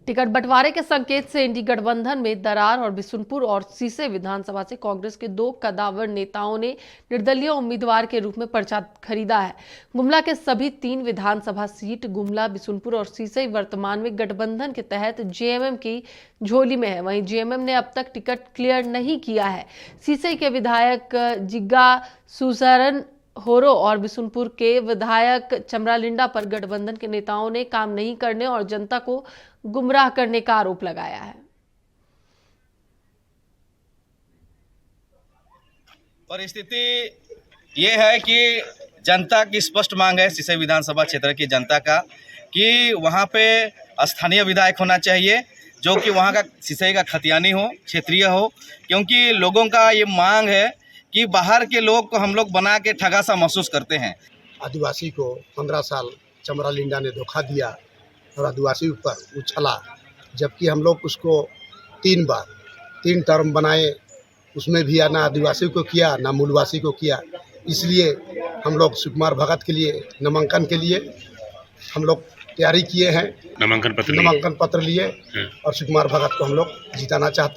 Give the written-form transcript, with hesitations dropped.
Ticket बंटवारे के संकेत से इंडी गठबंधन में दरार और बिशुनपुर और सीसे विधानसभा से कांग्रेस के 2 कदावर नेताओं ने निर्दलीय उम्मीदवार के रूप में पर्चा खरीदा है। गुमला के सभी 3 विधानसभा सीट गुमला, बिशुनपुर और सीसे वर्तमान में गठबंधन के तहत जेएमएम की झोली में है। वहीं जेएमएम ने अब तक टिकट क्लियर नहीं किया है। सीसे के विधायक जिग्गा सुसरन होरो और बिशुनपुर के विधायक चमरालिंडा पर गठबंधन के नेताओं ने काम नहीं करने और जनता को गुमराह करने का आरोप लगाया है। परिस्थिति ये है कि जनता की स्पष्ट मांग है, सीसे विधानसभा क्षेत्र की जनता का, कि वहां पे स्थानीय विधायक होना चाहिए जो कि वहां का सीसे का खतियानी हो, क्षेत्रीय हो, क्योंकि लोगों का ये मांग है कि बाहर के लोग को हम लोग बना के ठगा सा महसूस करते हैं। आदिवासी को 15 साल चमरालिंडा ने धोखा दिया और आदिवासी ऊपर उछला, जबकि हम लोग उसको 3 टर्म बनाए, उसमें भी ना आदिवासी को किया ना मूलवासी को किया। इसलिए हम लोग सुकुमार भगत के लिए नामांकन के लिए हम लोग तैयारी किए हैं, नामांकन पत्र लिए और सुकुमार भगत को हम लोग जिताना चाहते हैं।